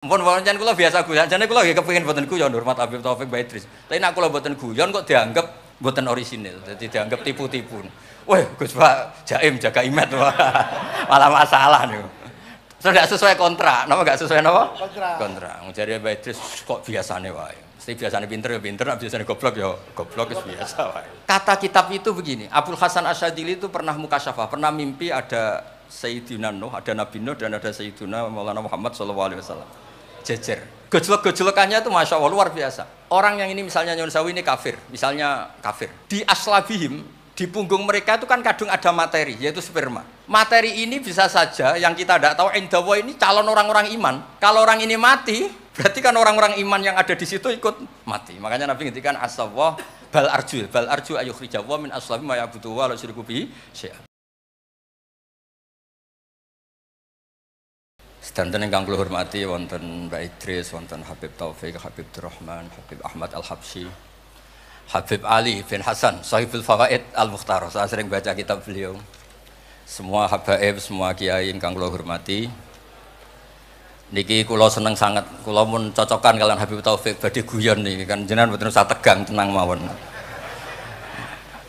Mpun pancen kula biasa guyon, jane kula nggih kepengin mboten guyon hormat Habib Taufik Baidris. Tapi nek kula mboten guyon kok dianggap mboten orisinil, dadi dianggap tipu-tipu. Wah, Gus Pak Jaim jaga imet malah masalah niku. Sudah sesuai kontrak, napa enggak sesuai napa? Kontrak. Jare Baidris kok biasane wae. Mesti biasane pinter ya pinter, biasane goblok ya goblok wis biasa wae. Kata kitab itu begini, Abdul Hasan Asyadzili itu pernah mukasyafah, pernah mimpi ada Sayyidina Nuh, ada Nabi Nuh dan ada Sayyidina Maulana Muhammad sallallahu alaihi wasallam. Jejer. Gejolak-gejolakannya itu masya Allah luar biasa. Orang yang ini misalnya Nyun Sewu ini kafir, misalnya kafir. Di aslabihim, di punggung mereka itu kan kadung ada materi, yaitu sperma. Materi ini bisa saja yang kita tidak tahu indawa ini calon orang-orang iman. Kalau orang ini mati, berarti kan orang-orang iman yang ada di situ ikut mati. Makanya Nabi ngendikan asawah bal arju ayukhrijawa min aslabihim ma ya'budu wa la yusyriku bihi syai'an. Sedanten ingkang kula hormati wonten Mbak Idris, wonten Habib Taufik, Habib Durrahman, Habib Ahmad Al-Habsyi, Habib Ali bin Hasan, Sahibul Fawaid Al-Mukhtar. Saya sering baca kitab beliau. Semua habaib, semua kiai ingkang kula hormati. Niki kula seneng sangat, kula mun cocokan kalian Habib Taufik badhe guyon niki kan jenengan mboten usah tegang, tenang mawon.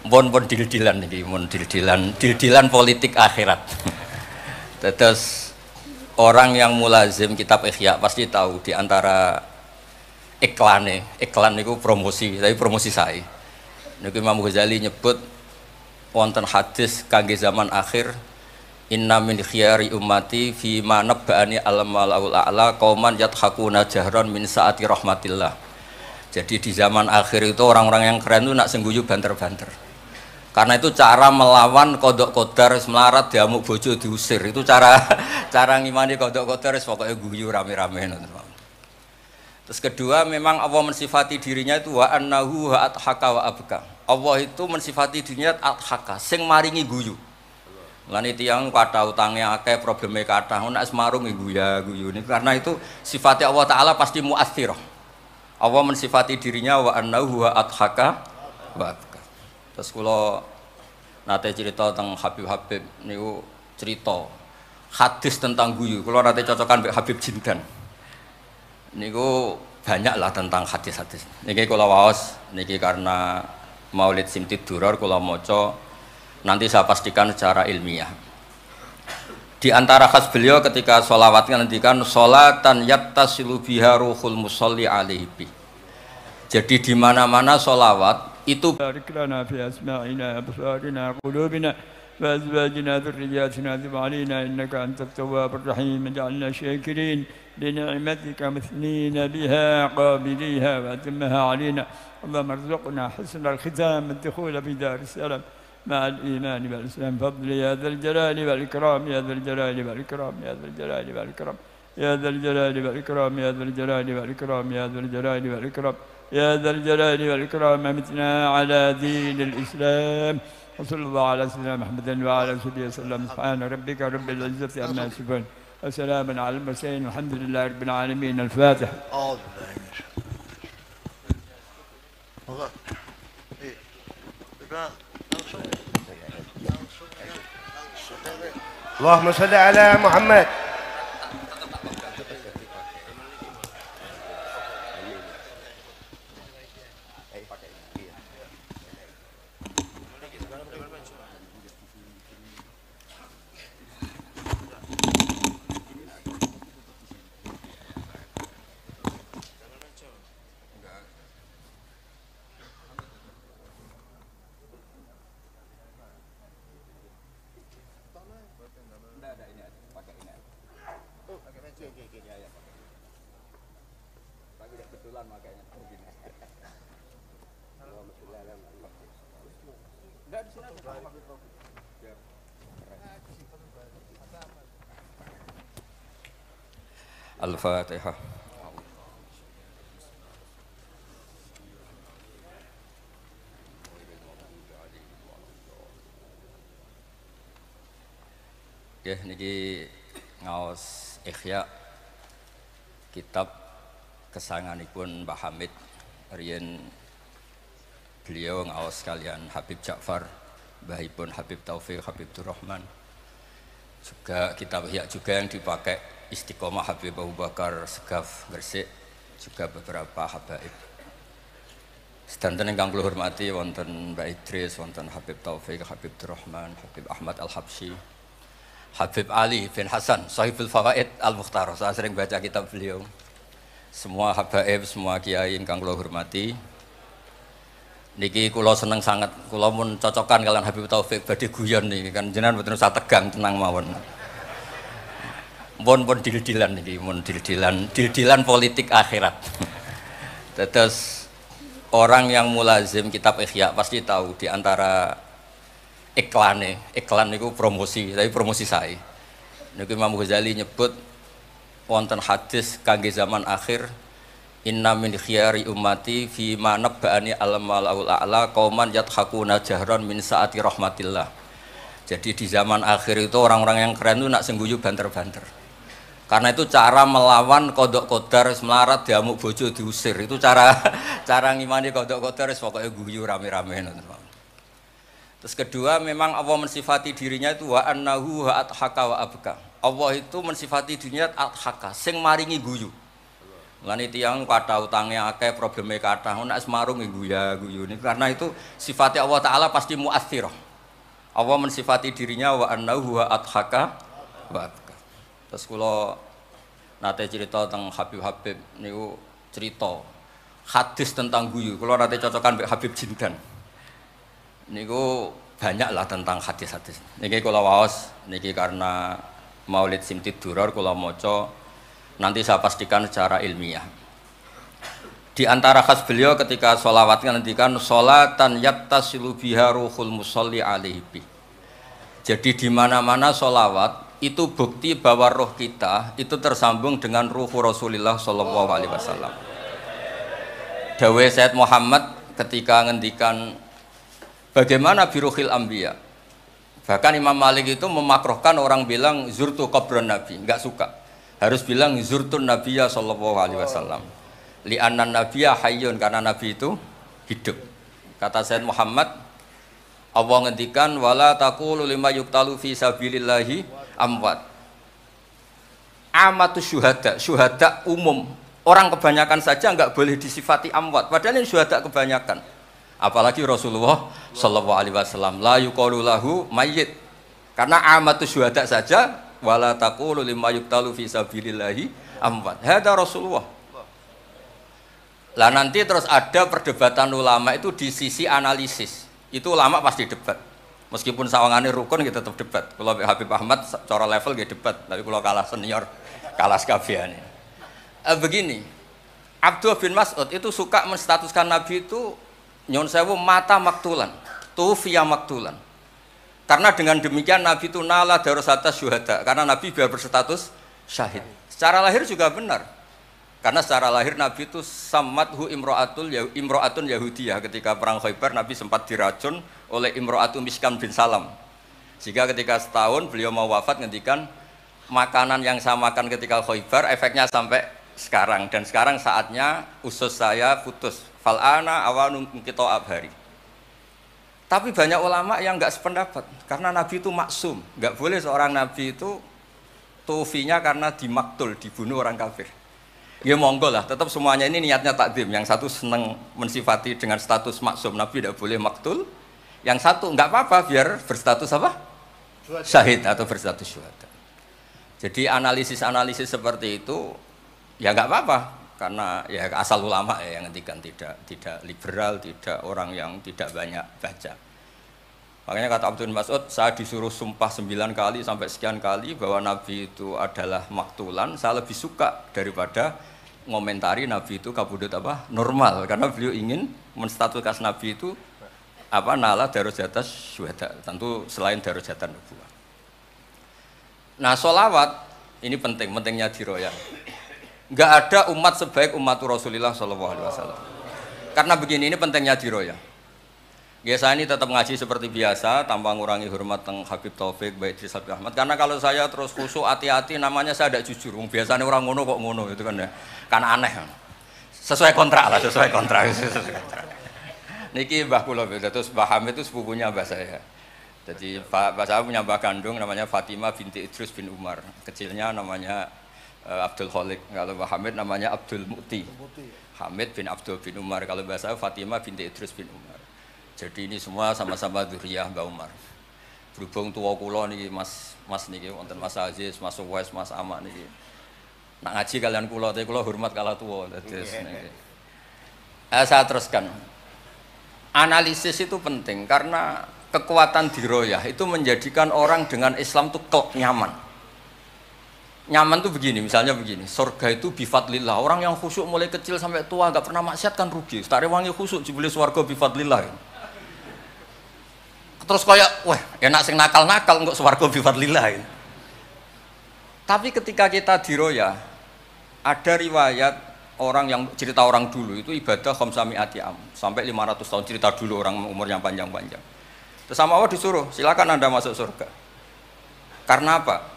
Pun dil-dilan niki, mun dil-dilan politik akhirat. Terus orang yang mulazim kitab Ihya pasti tahu di antara iklan itu promosi, tapi promosi saya. Niku Imam Ghazali nyebut wonten hadis kangge zaman akhir, inna min khiyari ummati fi ma nabba'ani al-malaul a'la qauman yathakuna jahran min saati rahmatillah. Jadi di zaman akhir itu orang-orang yang keren itu nak sengguyu banter-banter. Karena itu cara melawan kodok kodar melarat diamuk bojo diusir, itu cara ngimani kodok kodar pokoknya guyu rame-rame. Terus kedua, memang Allah mensifati dirinya itu wa annahu wa athaka wa abka. Allah itu mensifati dirinya athaka, sing maringi guyu. Lan tiyang kata utangnya akeh, probleme kathah, nek semarung guyu ini karena itu sifatnya Allah taala pasti muathirah. Allah mensifati dirinya wa annahu wa athaka wa abka. Terus kula nate cerita tentang Habib niku cerita hadis tentang guyu. Kula nate cocokan mbek Habib Jindan. Niku banyak lah tentang hadis-hadis. Niki kula waos niki karena Maulid Simtid Duror kula maca, nanti saya pastikan secara ilmiah. Di antara khas beliau ketika sholawat ngendikan sholatan yattasilu biha ruhul musolli alaihi. Jadi di mana-mana sholawat itu بارك لنا في أسماعنا أبصارنا قلوبنا وأزواجنا ذرياتنا تب علينا إنك أنت التواب الرحيم اجعلنا شاكرين لنعمتك مثنين بها قابليها وأتمها علينا اللهم ارزقنا حسن الختام الدخول في دار السلام مع الإيمان والإسلام فضل يا ذا الجلال والإكرام يا ذا الجلال والإكرام يا ذا الجلال والإكرام يا ذا الجلال والإكرام يا ذا الجلال والإكرام يا ذا الجلال والإكرام يا ذا الجلال والإكرام أمتنا على دين الإسلام وصلى الله على سيدنا محمد وعلى آله وسلم سبحان ربك رب العزة عما يصفون وسلام على المرسلين والحمد لله رب العالمين الفاتحة. اللهم صل على محمد. Al-Fatihah. Oke, niki ngaos Ihya kitab kesayanganipun Mbah Hamid riyen beliau ngaos kalian Habib Ja'far, mbahipun Habib Taufik, Habib Durrahman. Juga kitab Ihya juga yang dipakai Istiqomah Habib Abu Bakar Segaf Gresik, juga beberapa habaib. Sedanten ingkang kula hormati wonten Mbak Idris, wonten Habib Taufik, Habib Durrahman, Habib Ahmad Al-Habsyi, Habib Ali bin Hasan, Sahibul Fawaid Al-Mukhtar. Saya sering baca kitab beliau. Semua habaib, semua kiai ingkang kula hormati. Niki kula seneng sangat, kula mun cocokan kalian Habib Taufik badhe guyon niki kan jenengan mboten usah tegang, tenang mawon. Pun dil-dilan niki, mun dil-dilan politik akhirat. Terus orang yang mulazim kitab Ihya pasti tahu di antara iklan niku promosi, tapi promosi saya. Niku Imam Ghazali nyebut wonten hadis kangge zaman akhir, inna min khiyari ummati fi ma nabba'ani al-malaul a'la qauman yadhakuna jahran min saati rahmatillah. Jadi di zaman akhir itu orang-orang yang keren itu nak sengguyu banter-banter. Karena itu cara melawan kodok kodar melarat diamuk bojo diusir, itu cara ngimani kodok kodar pokoknya guyu rame-rame. Terus kedua, memang Allah mensifati dirinya itu wa annahu wa athaka wa abka. Allah itu mensifati dirinya athaka, sing maringi guyu. Lan tiyang kathah utange akeh, probleme kathah, nek semarung guyu ini karena itu sifatnya Allah taala pasti muathirah. Allah mensifati dirinya wa annahu wa athaka wa abka. Terus kula nate cerita tentang Habib niku cerita hadis tentang guyu. Kula nate cocokan mbek Habib Jindan. Niku banyak lah tentang hadis-hadis. Niki kula waos niki karena Maulid Simtid Duror kula maca, nanti saya pastikan secara ilmiah. Di antara khas beliau ketika sholawat ngendikan sholatan yattasilu biha ruhul musolli alaihi. Jadi di mana-mana sholawat itu bukti bahwa roh kita itu tersambung dengan ruh Rasulullah Shallallahu Alaihi Wasallam. Dawe Sayyid Muhammad ketika ngendikan bagaimana biruhil anbiya. Bahkan Imam Malik itu memakruhkan orang bilang zurtu qabran Nabi, enggak suka. Harus bilang zurtun Nabiyya Shallallahu Alaihi Wasallam. Li'anna Nabiyya hayyun, karena Nabi itu hidup. Kata Sayyid Muhammad, Allah ngendikan wala taqulu lima yuqtalu fi sabilillahi amwat. Amatus syuhada umum. Orang kebanyakan saja enggak boleh disifati amwat, padahal ini syuhada kebanyakan. Apalagi Rasulullah sallallahu alaihi wasallam la yuqalu lahu mayyit. Karena amatus syuhada saja wala taqulu lima yuqtalu fi sabilillahi amwat. Hada Rasulullah. Lah nanti terus ada perdebatan ulama itu di sisi analisis. Itu ulama pasti debat. Meskipun sawangane rukun kita tetap debat. Kalau Habib Ahmad cara level gitu debat, tapi kalau kalah senior, kalah sekabiane. Begini, Abdullah bin Mas'ud itu suka menstatuskan Nabi itu nyon sewu mata maktulan, tufiya maktulan. Karena dengan demikian Nabi itu nala darusata syuhada, karena Nabi biar berstatus syahid. Secara lahir juga benar. Karena secara lahir Nabi itu samathu imro'atun Yahudiyah. Ketika perang Khaybar Nabi sempat diracun oleh Imro'atun Miskan bin Salam. Sehingga ketika setahun beliau mau wafat ngendikan makanan yang saya makan ketika Khaybar efeknya sampai sekarang. Dan sekarang saatnya usus saya putus. Fal'ana awanun kita abhari. Tapi banyak ulama yang enggak sependapat. Karena Nabi itu maksum. Enggak boleh seorang Nabi itu tufinya karena dimaktul, dibunuh orang kafir. Ya monggo lah, tetap semuanya ini niatnya takdim. Yang satu senang mensifati dengan status maksum, Nabi tidak boleh maktul. Yang satu enggak apa-apa biar berstatus apa? Syahid atau berstatus syuhada. Jadi analisis seperti itu ya enggak apa-apa, karena ya asal ulama ya yang ngendikan, tidak liberal, tidak orang yang tidak banyak baca. Makanya kata Abdul Mas'ud, saya disuruh sumpah 9 kali sampai sekian kali bahwa Nabi itu adalah maktulan, saya lebih suka daripada ngomentari Nabi itu kabudut apa normal, karena beliau ingin menstatuskan Nabi itu apa nala darujatas syuhada, tentu selain darujatan nubuwah. Nah sholawat ini pentingnya diroyah. Nggak ada umat sebaik umat Rasulullah Shallallahu Alaihi Wasallam. Karena begini, ini pentingnya diroyah. Ya saya ini tetap ngaji seperti biasa tanpa ngurangi hormat teng Habib Taufik, baik Idris Habib Ahmad. Karena kalau saya terus khusyuk hati-hati namanya saya tidak jujur. Biasanya orang ngono kok ngono itu kan ya. Kan aneh. Sesuai kontrak lah, sesuai kontrak. Niki Mbah kula terus Mbah Hamid itu sepupunya Mbah saya. Jadi Mbah saya punya Mbah kandung namanya Fatimah binti Idris bin Umar. Kecilnya namanya Abdul Khalik, kalau Mbah Hamid namanya Abdul Mu'ti. Hamid bin Abdul bin Umar, kalau bahasa Fatimah binti Idris bin Umar. Jadi ini semua sama-sama dzurriyyah Mbah Umar. Berhubung tua kula niki Mas niki wonten Mas Aziz, Mas Uwais, Mas Amak niki. Nak ngaji kalian kula, tapi kula hormat kala tua. Saya teruskan. Analisis itu penting karena kekuatan diroyah itu menjadikan orang dengan Islam itu nyaman. Nyaman tuh begini, misalnya begini, surga itu bifadlillah. Orang yang khusyuk mulai kecil sampai tua gak pernah maksiat kan rugi. Tak rewangi khusyuk jebule swarga bifadlillah. Terus kayak, wah enak sing nakal-nakal kok swarga bifadlillah. Tapi ketika kita diroyah, ada riwayat orang yang cerita orang dulu itu ibadah khamsami'ati am sampai 500 tahun, cerita dulu orang umur yang panjang-panjang. Terus sama Allah disuruh, silakan Anda masuk surga. Karena apa?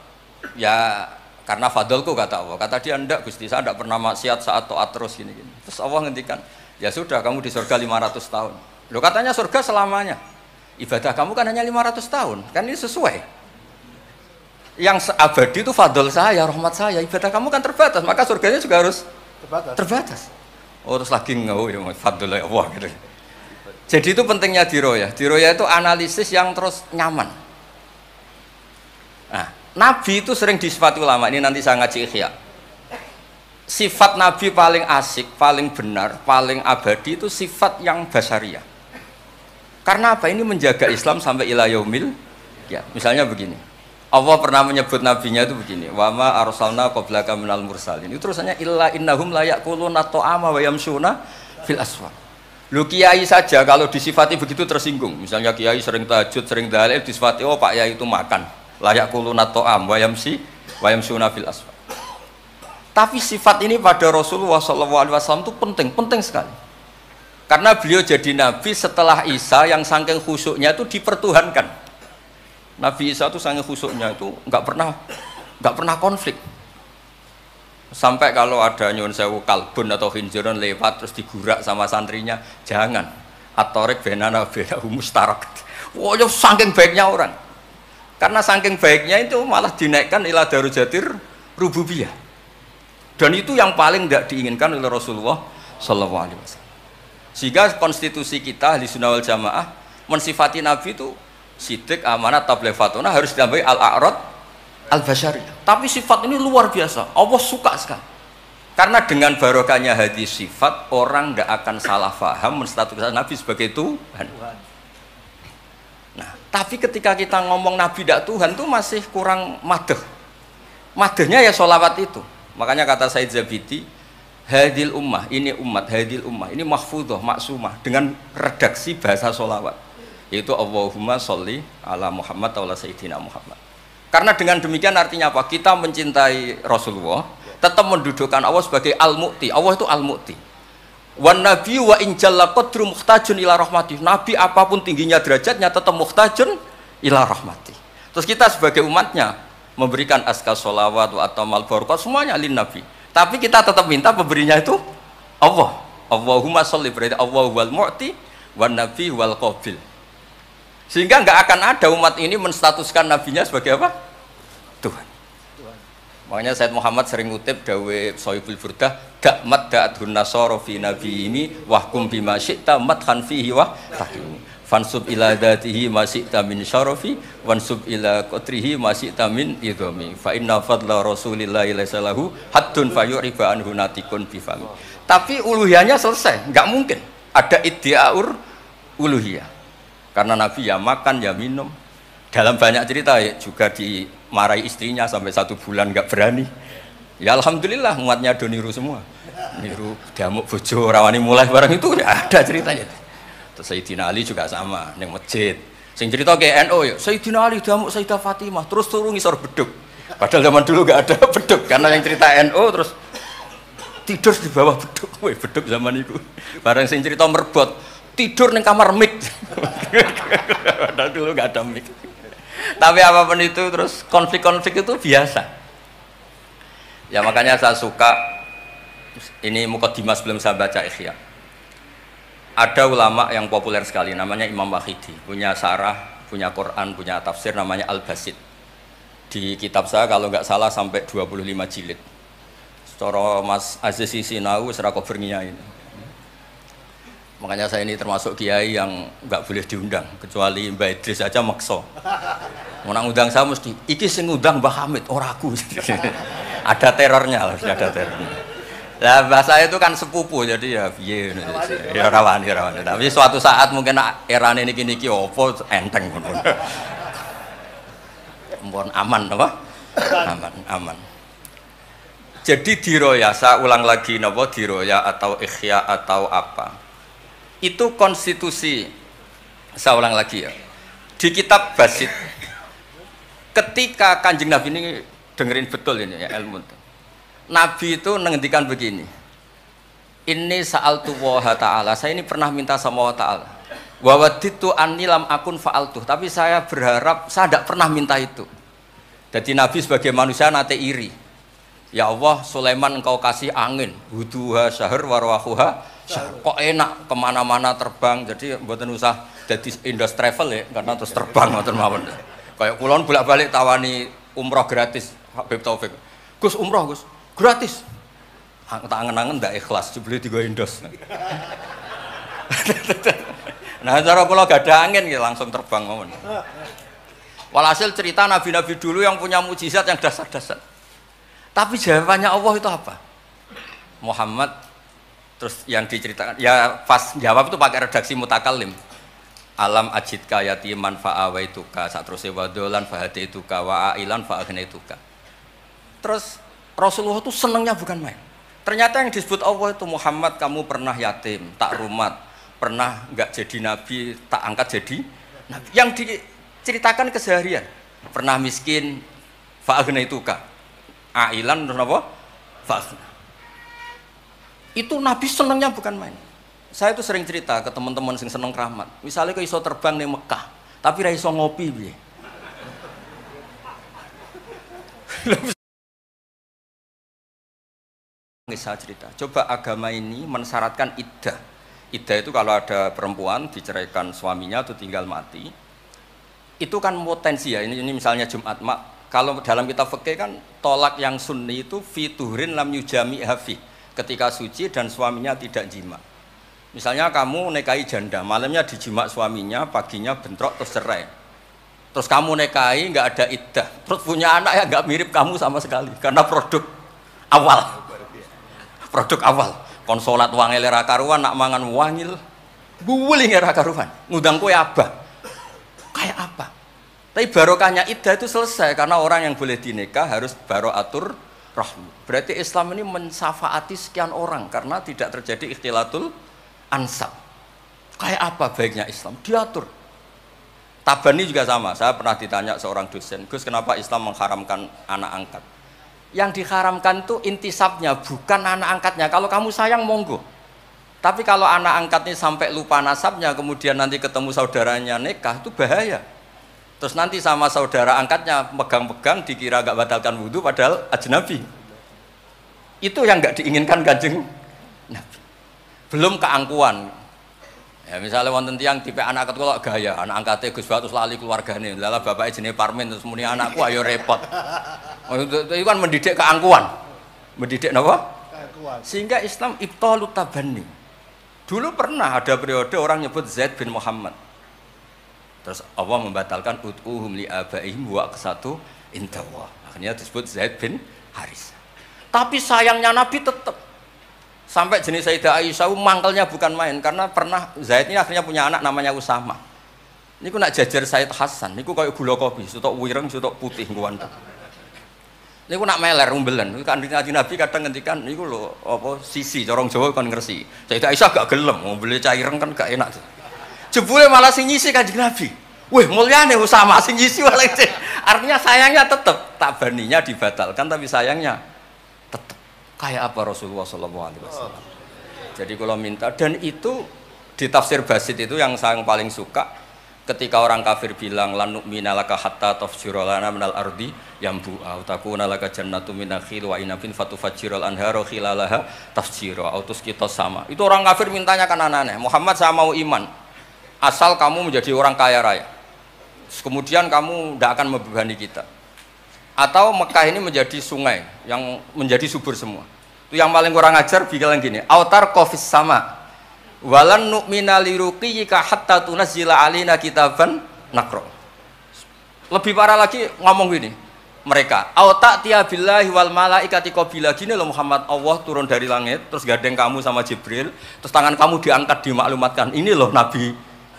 Ya karena fadlku kata Allah. Kata dia, enggak Gusti, saya enggak pernah maksiat saat taat terus gini-gini. Terus Allah ngendikan, ya sudah kamu di surga 500 tahun. Loh katanya surga selamanya. Ibadah kamu kan hanya 500 tahun. Kan ini sesuai. Yang abadi itu fadl saya, rahmat saya. Ibadah kamu kan terbatas, maka surganya juga harus terbatas. Oh terus lagi ya fadl Allah gitu. Jadi itu pentingnya diroyah. Diroyah itu analisis yang terus nyaman. Nah, Nabi itu sering disifati ulama, ini nanti saya ngaji Ihya. Sifat Nabi paling asik, paling benar, paling abadi itu sifat yang basyariah. Karena apa? Ini menjaga Islam sampai ila yaumil ya. Misalnya begini, Allah pernah menyebut nabinya itu begini, wa ma arsalna qablaka minal mursalin. Itu terusannya illa innahum la yaquluna ta'ama wa yamshuna fil aswaq. Lu kiai saja kalau disifati begitu tersinggung. Misalnya kiai sering tahajud, sering dalil, disifati oh Pak Yai itu makan. Layak kuluna to'am wayamsuna fil asfar. Tapi sifat ini pada Rasulullah SAW itu penting sekali. Karena beliau jadi nabi setelah Isa yang saking khusyuknya itu dipertuhankan. Nabi Isa itu saking khusyuknya itu nggak pernah konflik. Sampai kalau ada nyuwun sewu kalbun atau khinziron lewat terus digurak sama santrinya, jangan. Atorek benana beda mustarak. Wah, saking baiknya orang. Karena saking baiknya itu malah dinaikkan ila darujatir rububiyah. Dan itu yang paling tidak diinginkan oleh Rasulullah SAW. Sehingga konstitusi kita Ahli Sunnah wal Jamaah mensifati Nabi itu sidik, amanat, tablighatuna harus ditambahi al-a'rad al-basyariyah. Tapi sifat ini luar biasa. Allah suka sekali. Karena dengan barokahnya hadis sifat orang tidak akan salah faham menstatuskan Nabi sebagai Tuhan. Nah, tapi ketika kita ngomong Nabi tidak Tuhan itu masih kurang madeh. Madehnya ya sholawat itu. Makanya kata Said Zabidi, hadil ummah, ini umat, hadil ummah, ini mahfudhah, maksumah dengan redaksi bahasa sholawat. Yaitu Allahumma sholli ala Muhammad wa ala Sayyidina Muhammad. Karena dengan demikian artinya apa? Kita mencintai Rasulullah, tetap mendudukkan Allah sebagai Al-Mu'ti. Allah itu Al-Mu'ti. Wan nabi wa injalla qadru muhtajun ila rahmatih. Nabi apapun tingginya derajatnya tetap muhtajun ila rahmatih. Terus kita sebagai umatnya memberikan aska sholawat atau mal barokat semuanya lin nabi. Tapi kita tetap minta pemberinya itu Allah. Allahumma sholli, berarti Allah wal mu'ti wan nabi wal qabil. Sehingga nggak akan ada umat ini menstatuskan nabinya sebagai apa? Tuhan. Makanya Said Muhammad sering ngutip dawe Sohibul Burdah, dak madda'adhun nasara fi nabiyimi wahkum bima syi'ta madhan fihi wa tahkimi fansub ila dhatihi ma syi'ta min syarafi wansub ila qatrihi ma syi'ta min idhami fa inna fadla rasulillahi laysa lahu haddun fayuriba anhu natikun bifami. Tapi uluhiyahnya selesai, nggak mungkin ada iddiaur uluhiyah. Karena Nabi ya makan ya minum. Dalam banyak cerita ya juga dimarahi istrinya sampai 1 bulan nggak berani. Ya alhamdulillah umatnya do niru semua. Niru diamuk bojo rawani mulai barang itu ya ada ceritanya. Terus Sayyidina Ali juga sama ning masjid. Sing cerita ke NU ya Sayyidina Ali diamuk Sayyidah Fatimah terus turu ngisor beduk. Padahal zaman dulu nggak ada beduk karena yang cerita NU terus tidur di bawah beduk. Woi beduk zaman itu. Barang sing cerita merbot tidur ning kamar mik. Padahal dulu nggak ada mik. Tapi apapun itu terus konflik-konflik itu biasa. Ya makanya saya suka ini mukadimah sebelum saya baca Ihya. Ada ulama yang populer sekali namanya Imam Wahidi, punya sarah, punya Quran, punya tafsir namanya Al-Basit. Di kitab saya kalau nggak salah sampai 25 jilid. Cara Mas Aziz Sinau wis ora kober ngiyai. Makanya saya ini termasuk kiai yang nggak boleh diundang kecuali Mbak Idris saja maksa. Mau ngundang saya mesti iki sing ngundang Mbah Hamid ora aku. Ada terornya lah, ada terornya. Lah bahasa itu kan sepupu jadi ya piye ya rawani. Tapi suatu saat mungkin erane niki opo enteng ngono. Mohon aman apa? Aman. Jadi diroya, saya ulang lagi napa diroya atau ikhya atau apa? Itu konstitusi. Saya ulang lagi ya. Di kitab Basit ketika Kanjeng Nabi ini dengerin betul ini ya ilmu itu. Nabi itu menghentikan begini. Ini sa'altu wa ta'ala. Saya ini pernah minta sama Allah Ta'ala. Wa waditu anni lam akun fa'altuh. Tapi saya berharap saya tidak pernah minta itu. Jadi Nabi sebagai manusia nate iri. Ya Allah, Sulaiman engkau kasih angin. Huduha syahr warwahuha syahr. Kok enak kemana-mana terbang. Jadi mboten usah jadi Indos Travel ya. Karena terus terbang mboten mawon. Kayak kulon bolak-balik tawani umroh gratis. Habib Taufik. Gus umroh Gus. Gratis. Tak angen-angen ndak ikhlas dibeli tiga Indos. Nah, cara kula gak ada angin ya langsung terbang mawon. Walhasil cerita nabi-nabi dulu yang punya mukjizat yang dasar-dasar. Tapi jawabannya Allah itu apa? Muhammad terus yang diceritakan ya pas jawab itu pakai redaksi mutakallim. Alam ajidka yatiman fa'awaituka satruse wadolan fahadaituka wa ailan fa'agnaituka. Terus Rasulullah itu senangnya bukan main. Ternyata yang disebut Allah itu Muhammad kamu pernah yatim, tak rumat, pernah enggak jadi nabi, tak angkat jadi nabi. Yang diceritakan keseharian, pernah miskin, fa'agnaituka, ailan apa? Fa'agna. Itu nabi senangnya bukan main. Saya itu sering cerita ke teman-teman yang seneng keramat. Misalnya ke iso terbang di Mekah, tapi ra iso ngopi piye. Saya cerita, coba agama ini mensyaratkan iddah. Iddah itu kalau ada perempuan diceraikan suaminya atau tinggal mati, itu kan potensi ya. Ini misalnya Jumat mak. Kalau dalam kitab fikih kan tolak yang sunni itu fiturin lam yujami hafi, ketika suci dan suaminya tidak jima. Misalnya kamu nikahi janda, malamnya dijima suaminya, paginya bentrok terus cerai. Terus kamu nikahi nggak ada iddah, terus punya anak ya nggak mirip kamu sama sekali, karena produk awal. Produk awal, konsolat wangil era karuan, nak mangan wangil, buwling era karuan, ngundang kue abah, kayak apa? Tapi barokahnya iddah itu selesai karena orang yang boleh dinikah harus baroatur rahmi. Berarti Islam ini mensafaati sekian orang karena tidak terjadi ikhtilatul ansab. Kayak apa baiknya Islam? Diatur. Tabani juga sama. Saya pernah ditanya seorang dosen, Gus kenapa Islam mengharamkan anak angkat? Yang diharamkan itu intisabnya, bukan anak angkatnya. Kalau kamu sayang monggo. Tapi kalau anak angkatnya sampai lupa nasabnya, kemudian nanti ketemu saudaranya nikah, itu bahaya. Terus nanti sama saudara angkatnya pegang-pegang, dikira gak batalkan wudhu, padahal ajnabi. Itu yang gak diinginkan Kanjeng Nabi. Belum keangkuhan. Ya misalnya wonten tiyang tipe anak angkat kok gaya, anak angkatnya Gus Batus lali keluargane, lala bapaknya jenenge Parmin terus muni anakku ayo repot. Itu kan mendidik keangkuhan. Mendidik napa? Keangkuhan. Sehingga Islam ibtalut tabanni. Dulu pernah ada periode orang nyebut Zaid bin Muhammad. Terus Allah membatalkan ud'uhum li abaihim wa aqsatu indallah. Akhirnya disebut Zaid bin Haris. Tapi sayangnya Nabi tetap sampai jenis Sayyidah Aisyah mangkelnya bukan main karena pernah Zaid ini akhirnya punya anak namanya Usama. Niku nak jajar Sayyid Hasan, niku kayak gula kopi, sutok wireng, sutok putih kuwan. Niku nak meler umbelen. Kan Nabi kadang ngendikan niku lho apa sisi corong Jawa kon ngersi. Sayyidah Aisyah gak gelem, mbeli caireng kan gak enak. Jebule malah sing nyisi Kanjeng Nabi. Wih, mulyane Usama sing nyisi malah. Artinya sayangnya tetap, tabaninya dibatalkan tapi sayangnya tetap. Kayak apa Rasulullah SAW. Jadi kalau minta, dan itu di tafsir Basit itu yang saya paling suka ketika orang kafir bilang lan nu'mina laka hatta tafjura lana minal ardi yambu'a takuna laka jannatu min nakhil wa inabin fatufajjiral anharu khilalaha tafjira autus kita sama. Itu orang kafir mintanya kan aneh-aneh. Muhammad saya mau iman asal kamu menjadi orang kaya raya. Kemudian kamu tidak akan membebani kita. Atau Mekah ini menjadi sungai yang menjadi subur semua. Itu yang paling kurang ajar bilang gini, autar kofis sama walan nu'mina liruqiyika hatta tunazzila alina kitaban nakro. Lebih parah lagi ngomong gini mereka, auta tiya billahi wal malaikati qabila. Gini loh Muhammad, Allah turun dari langit terus gandeng kamu sama Jibril, terus tangan kamu diangkat dimaklumatkan, ini loh Nabi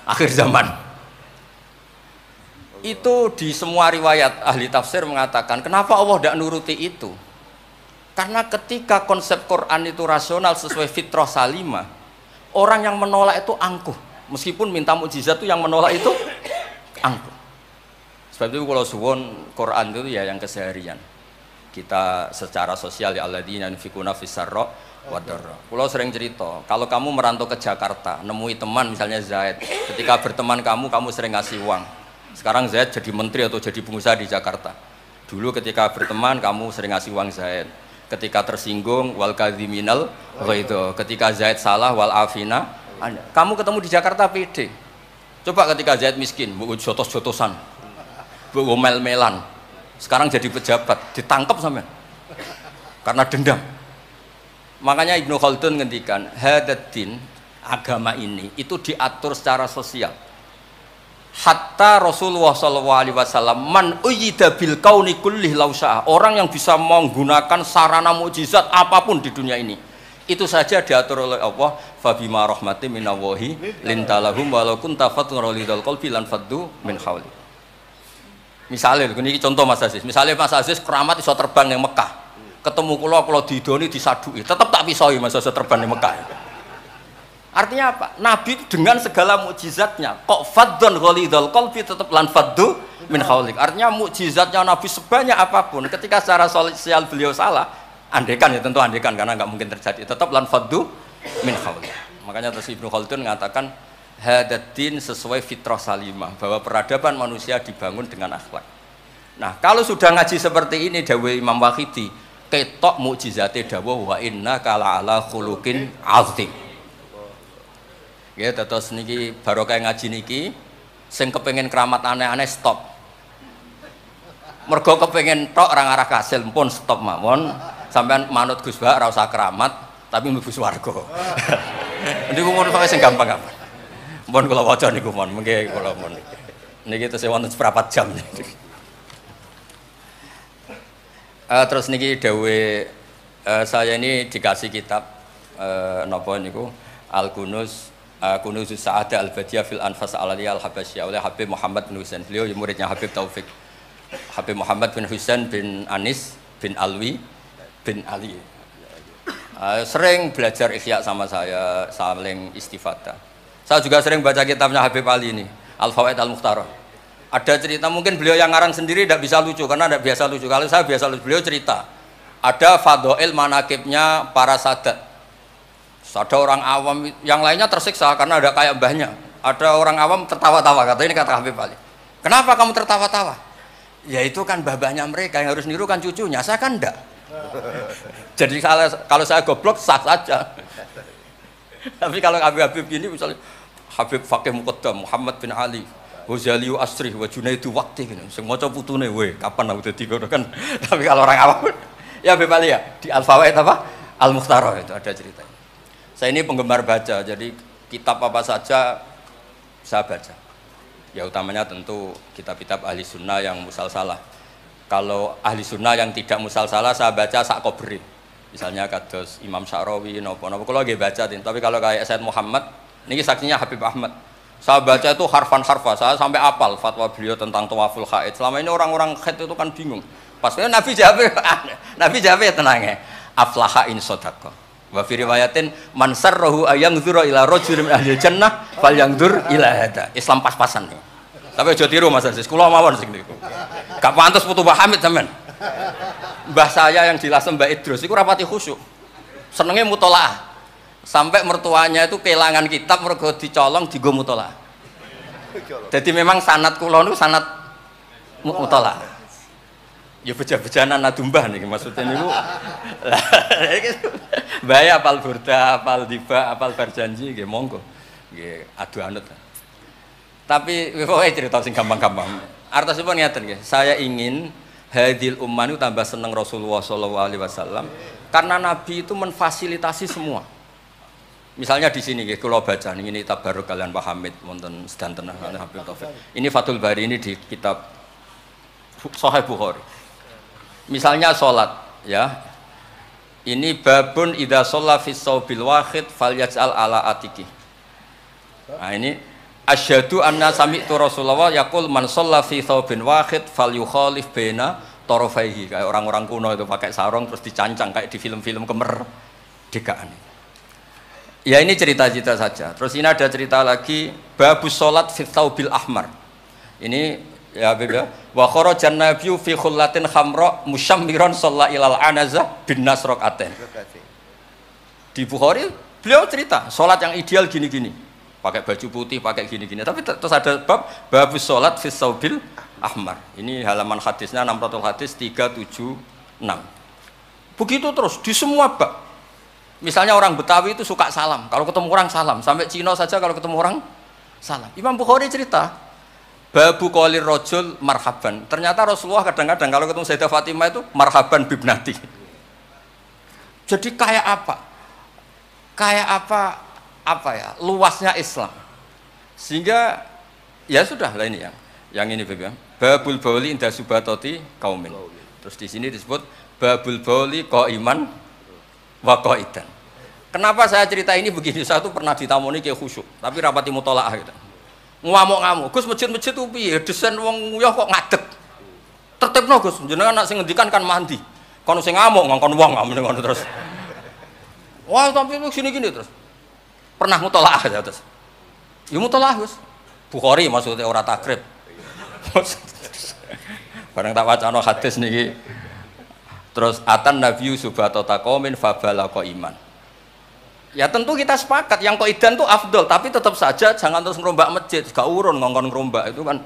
akhir zaman. Itu di semua riwayat ahli tafsir mengatakan kenapa Allah tidak nuruti itu, karena ketika konsep Quran itu rasional sesuai fitrah salimah, orang yang menolak itu angkuh, meskipun minta mukjizat itu yang menolak itu angkuh. Sebab itu kalau suwon Quran itu ya yang keseharian kita secara sosial, ya alladzina yunfikuna fis-sarra wa dharra. Kalau sering cerita, kalau kamu merantau ke Jakarta, nemui teman misalnya Zaid, ketika berteman kamu sering ngasih uang. Sekarang Zaid jadi menteri atau jadi pengusaha di Jakarta. Dulu ketika berteman kamu sering ngasih uang Zaid. Ketika tersinggung wal kadhiminal ghaidha. Ketika Zaid salah wal afina. Kamu ketemu di Jakarta pede. Coba ketika Zaid miskin, mbok jotos-jotosan. Mbok mel-melan. Sekarang jadi pejabat, ditangkap sampean. Karena dendam. Makanya Ibnu Khaldun ngendikan, hadatin agama ini itu diatur secara sosial. Hatta Rasulullah SAW man uyyida bil kauni kullih lausa, orang yang bisa menggunakan sarana mukjizat apapun di dunia ini itu saja diatur oleh Allah. Fabima rahmatin minallahi lintalahum walau kunta fatran lidal qalbi lan faddu min hawli. Misalnya ini contoh Mas Aziz, misalnya Mas Aziz keramat iso terbang yang Mekah, ketemu kula didoni disadui, tetap tak pisoi Mas Aziz terbang di Mekah. Artinya apa? Nabi dengan segala mukjizatnya kok faddun ghalidul qalbi tetap lan faddu min haulik. Artinya mukjizatnya Nabi sebanyak apapun, ketika secara sosial beliau salah, andekan ya tentu andekan karena nggak mungkin terjadi, tetap lan faddu min haulik. Makanya terus Ibnu Khaldun mengatakan hadatin sesuai fitrah salimah, bahwa peradaban manusia dibangun dengan akhlak. Nah, kalau sudah ngaji seperti ini dawuh Imam Wahidi, ketok mukjizate dawuh wa inna kala ala khuluqin azim. Ya, terus niki barokah ngaji niki, sing kepengen keramat aneh-aneh stop. Mergo kepengen tok orang arah kasil pun stop mawon. Sampean manut Gus Bah ora usah keramat, tapi mlebu swarga. Niku mun pokoke sing gampang-gampang. Mun kula waca niku mon, mengke kula mon. Niki tesih wonten seprapat jam. Terus niki dawuh saya ini dikasih kitab napa niku Al-Kunuz Kunuzus Sa'adah Al-Badiyah fil Anfas Al-Aliyah Al-Habasyah oleh Habib Muhammad bin Husain. Beliau muridnya Habib Taufik. Habib Muhammad bin Husain bin Anis bin Alwi bin Ali. Sering belajar Ihya sama saya, saling istifadah. Saya juga sering baca kitabnya Habib Ali ini, Al-Fawaid Al-Mukhtarah. Ada cerita, mungkin beliau yang ngarang sendiri tidak bisa lucu karena tidak biasa lucu. Kalau saya biasa lucu, beliau cerita ada fadhail manakibnya para sadat. Ada orang awam yang lainnya tersiksa karena ada kayak mbahnya. Ada orang awam tertawa-tawa, kata ini kata Habib Ali. Kenapa kamu tertawa-tawa? Ya itu kan mbah-mbahnya mereka yang harus niru kan cucunya, saya kan enggak. Jadi kalau saya goblok sah saja. Tapi kalau Habib gini misalnya Habib Fakih Muqaddam Muhammad bin Ali Ghazali Asri wa Junaidu Waqti gini, sing maca putune we kapan aku dadi ngono kan. Tapi kalau orang awam ya Habib Ali ya di Al-Fawaid apa? Al-Mukhtarah itu ada ceritanya. Saya ini penggemar baca, jadi kitab apa saja saya baca. Ya utamanya tentu kitab-kitab ahli sunnah yang musalsalah. Kalau ahli sunnah yang tidak musalsalah saya baca sak kobri. Misalnya kados Imam Sya'rawi, nopo-nopo. Kalau lagi baca, tapi kalau kayak Said Muhammad, ini saksinya Habib Ahmad. Saya baca itu harfan-harfa, saya sampai apal fatwa beliau tentang tawaful haid. Selama ini orang-orang haid itu kan bingung. Pas Nabi jawab ya tenang ya. Aflaha in sodaqah. Wa fi riwayatin man sarrahu ayangdzura ila rajulin min ahli jannah falyangdzur ila hada. Islam pas-pasan nih. Tapi aja tiru Mas Aziz, kula mawon sing niku. Gak pantes putu Mbah Hamid sampean. Mbah saya yang di Lasem Mbak Idrus iku rapati khusyuk. Senenge mutolaah. Sampai mertuanya itu kehilangan kitab mergo dicolong digo mutolaah. Jadi memang sanad kula niku sanad mutolaah. Ya beja-bejanan nadumbah nih maksudnya niku. Bahaya apal burda, apal diba, apal berjanji nggih monggo. Nggih adu anut. Tapi pokoke cerita sing gampang-gampang. Artosipun ngeten nggih, saya ingin hadil ummah niku tambah seneng Rasulullah sallallahu alaihi wasallam Karena Nabi itu memfasilitasi semua. Misalnya di sini kalau baca ini tabaruk kalian Pak Hamid wonten sedanten Habib Taufik. Ini Fathul Bari ini di kitab Sahih Bukhari. Misalnya salat ya. Ini babun idza shalla fi shaubil wahid falyaj'al ala atiki. Nah ini asyhadu anna sami'tu Rasulullah yaqul man shalla fi shaubin wahid falyukhalif baina tarafaihi. Kayak orang-orang kuno itu pakai sarung terus dicancang kayak di film-film kemerdekaan. Ya ini cerita-cerita saja. Terus ini ada cerita lagi babus sholat fi thawbil ahmar. Ini ya beda. Wa kharajan nabiyyu fi khullatin khamra musyammiran shalla ilal anazah bin nasraqatin. Di Bukhari beliau cerita sholat yang ideal gini-gini. Pakai baju putih, pakai gini-gini. Tapi terus ada bab babus sholat fi thawbil ahmar. Ini halaman hadisnya 600 hadis 376. Begitu terus di semua bab. Misalnya orang Betawi itu suka salam, kalau ketemu orang salam, sampai Cina saja kalau ketemu orang salam. Imam Bukhari cerita, babu qolir rojul marhaban. Ternyata Rasulullah kadang-kadang kalau ketemu Sayyidah Fatimah itu marhaban bibnati. Jadi kayak apa? Kayak apa ya? Luasnya Islam. Sehingga ya sudah lah ini yang ini babul bauli inda subatoti kaumin. Terus di sini disebut babul bauli qaiman waqaidan. Kenapa saya cerita ini begini? Saya tuh pernah ditamoni kayak khusyuk, tapi rapati mutolaah gitu. Ngamuk-ngamuk, Gus masjid-masjid tuh piye? Desain wong nguyah kok ngadeg. Tertibno Gus, jenengan nak sing ngendikan kan mandi. Kono sing ngamuk ngongkon wong ngono terus. Wah, tapi gini-gini terus. Pernah mutolaah ya terus. Ya mutolaah Gus. Bukhari maksudnya ora takrib. Bareng tak wacana hadis niki. Terus atan nabiyyu subatata qaumin fabalaqa iman. Ya tentu kita sepakat yang qaidan itu afdol, tapi tetap saja jangan terus ngerombak masjid, gak urun ngongkon ngerombak itu kan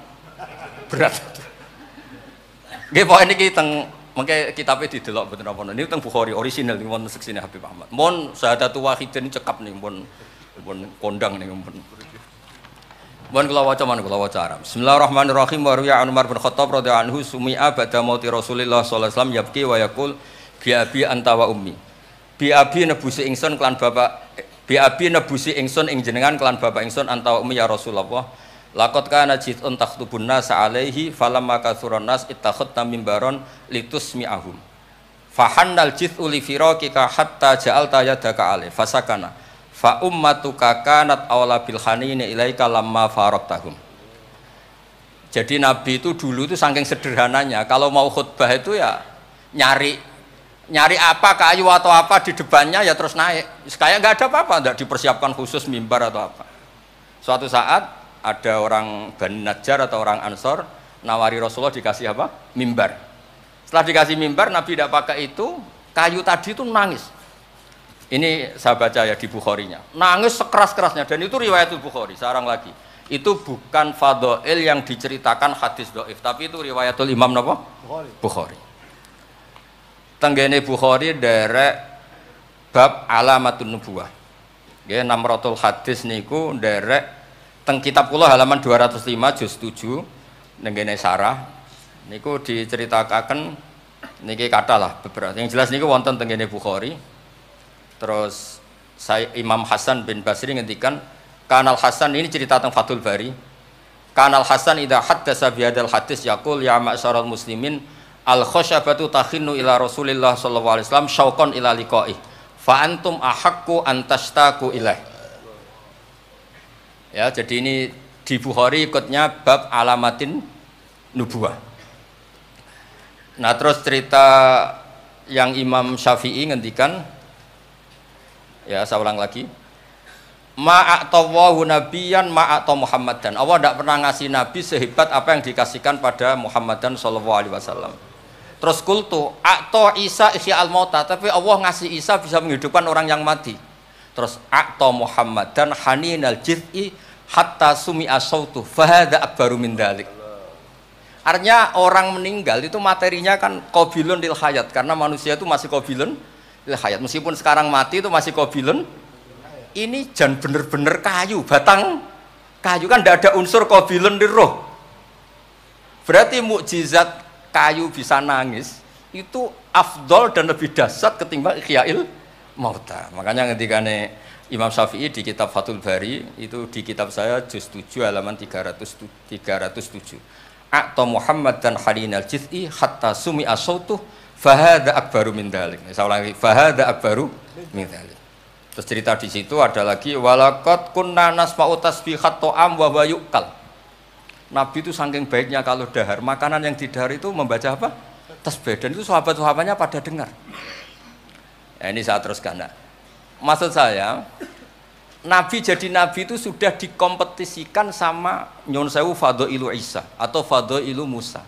berat. Nggih pokoke niki teng mengke kitabe didelok mboten apa niku teng Bukhari orisinal niku wonten seksine Habib Ahmad. Mun syahadatu wahidin cekap nih mun kondang niku mun. Mun kula waca man kula waca Arab. Bismillahirrahmanirrahim wa ruya Umar bin Khattab radhiyallahu anhu sumi'a ba'da mauti Rasulillah sallallahu alaihi wasallam yabki wa yaqul bi abi anta wa ummi. Bi abi nebusi ingsun kelan bapak bi abi nebusi ingsun ing jenengan kelan bapak ingsun anta wa ummi ya Rasulullah. Laqad kana jitun takhtubun nas alaihi falamma kathuran nas ittakhadna mimbaron litusmi'ahum. Fahannal jit'u li firaqika hatta ja'alta yadaka alaihi fasakana. Fa ummatuka kanat awla bil hanini ilaika lamma faraqtahum. Jadi Nabi itu dulu itu saking sederhananya kalau mau khutbah itu ya nyari apa kayu atau apa di depannya ya terus naik. Kayak nggak ada apa-apa, nggak dipersiapkan khusus mimbar atau apa. Suatu saat ada orang Bani Najjar atau orang Ansor nawari Rasulullah dikasih apa? Mimbar. Setelah dikasih mimbar Nabi tidak pakai itu, kayu tadi itu nangis. Ini saya baca ya di Bukharinya. Nangis sekeras-kerasnya dan itu riwayat Bukhari. Sekarang lagi. Itu bukan fadhail yang diceritakan hadis dhaif, tapi itu riwayatul Imam napa? Bukhari. Tenggene Bukhari derek bab alamatun nubuwah. Nggih 600 hadis niku derek teng kitab kula halaman 205 juz 7 nenggene sarah niku diceritakaken niki kathah lah beberapa. Yang jelas niku wonten tenggene Bukhari. Terus saya Imam Hasan bin Basri ngendikan Kanal Hasan ini cerita tentang Fathul Bari. Kanal Hasan idza haddasa bi hadzal hadis yaqul ya ma'syaral muslimin al khasyabatu takhinnu ila Rasulillah sallallahu alaihi wasallam syauqan ila liqa'i fa antum ahaqqu an tashtaqu ilaih. Ya, jadi ini di Bukhari ikutnya bab alamatin nubuwah. Nah, terus cerita yang Imam Syafi'i ngendikan ya, saya ulang lagi. Ma'atawahu nabiyan ma'ata Muhammadan. Allah tidak pernah ngasih nabi sehebat apa yang dikasihkan pada Muhammadan sallallahu alaihi wasallam. Terus kultu a'ta Isa ihya al-mauta, tapi Allah ngasih Isa bisa menghidupkan orang yang mati. Terus a'ta Muhammadan haninal jiz'i hatta sumi'a sautu fahada akbaru min dzalik. Artinya orang meninggal itu materinya kan qabilun lil hayat, karena manusia itu masih qabilun lil hayat. Meskipun sekarang mati itu masih qabilun. Ini jan bener-bener kayu, batang kayu kan tidak ada unsur qabilun lil roh. Berarti mukjizat kayu bisa nangis itu afdol dan lebih dahsyat ketimbang Ihya'il Mauta. Makanya ketika Imam Syafi'i di kitab Fathul Bari, itu di kitab saya juz 7 halaman 307. A'ta Muhammad dan Harinal Jiz'i hatta sumi'a sautuh fahada akbaru min dzalik. Saya ulangi, fahada akbaru min dzalik. Terus cerita di situ ada lagi walaqad kunna nasma'u tasbihat ta'am wa yuqal. Nabi itu saking baiknya kalau dahar, makanan yang didahar itu membaca apa? Tasbih. Dan itu sahabat-sahabatnya pada dengar. Ya, ini saya teruskan. Nah, maksud saya, Nabi jadi Nabi itu sudah dikompetisikan sama Nyon Sewu Fadailu Isa atau Fadailu Musa.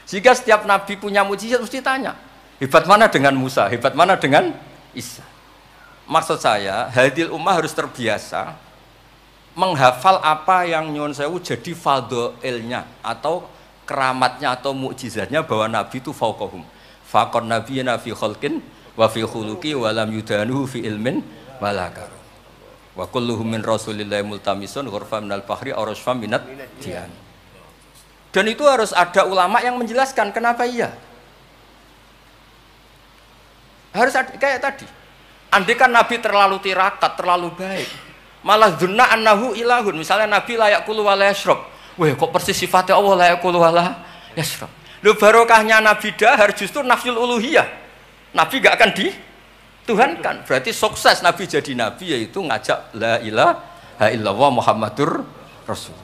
Jika setiap Nabi punya mujizat mesti tanya, hebat mana dengan Musa, hebat mana dengan Isa. Maksud saya, hadil ummah harus terbiasa menghafal apa yang Nyon Sewu jadi fadailnya atau keramatnya atau mukjizatnya bahwa Nabi itu fauqahum. Faqon nabiyina fi khalqin wa fi khuluqi wa lam yudanuhu fi ilmin wala karam. Wa kulluhum min rasulillahi multamisun ghurfa minal bahri aw rasfa minat dian. Dan itu harus ada ulama yang menjelaskan kenapa iya. Harus ada, kayak tadi. Andai kan Nabi terlalu tirakat, terlalu baik, malah dzunna annahu ilahun. Misalnya Nabi layak kulu wa la yashrab. Wah, kok persis sifatnya Allah layak kulu wa la yashrab. Lho barokahnya Nabi dahar justru nafyul uluhiyah. Nabi gak akan dituhankan. Berarti sukses Nabi jadi Nabi yaitu ngajak la ilaha illallah Muhammadur Rasul.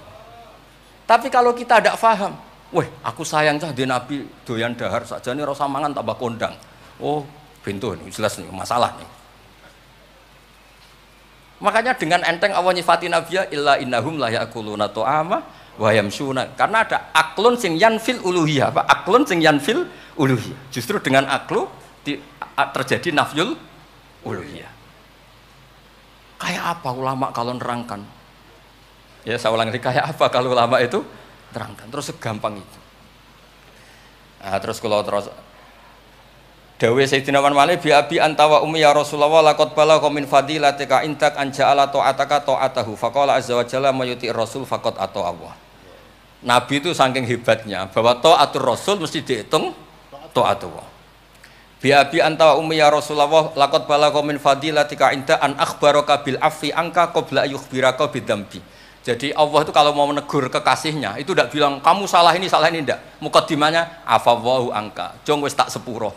Tapi kalau kita tidak paham, wah aku sayang cah di Nabi doyan dahar saja nih rasa mangan tambah kondang. Oh, pintu ini jelas nih masalah nih. Makanya dengan enteng Allah nyifati Nabiya illa innahum la ya'kuluna ta'ama wa yamshuna. Karena ada aklun sing yanfil uluhiyah, apa? Aklun sing yanfil uluhiyah. Justru dengan aklu terjadi nafyul uluhiyah. Kayak apa ulama kalau nerangkan? Ya saya ulang lagi, kayak apa kalau ulama itu terangkan? Terus segampang itu. Nah, terus kalau terus dawe Sayyidina Malik bi abi anta wa ummi ya Rasulullah laqad balagha min fadilatika intak an ja'ala ta'ataka ta'atahu faqala azza wa jalla mayuti rasul faqad ata Allah. Nabi itu saking hebatnya bahwa ta'atur rasul mesti dihitung ta'atullah. Bi abi anta wa ummi ya Rasulullah laqad balagha min fadilatika inta an akhbaraka bil afi anka qabla yukhbiraka bidzambi. Jadi Allah itu kalau mau menegur kekasihnya itu tidak bilang kamu salah ini tidak. Mukaddimahnya afawwahu angka. Jong wis tak sepuro.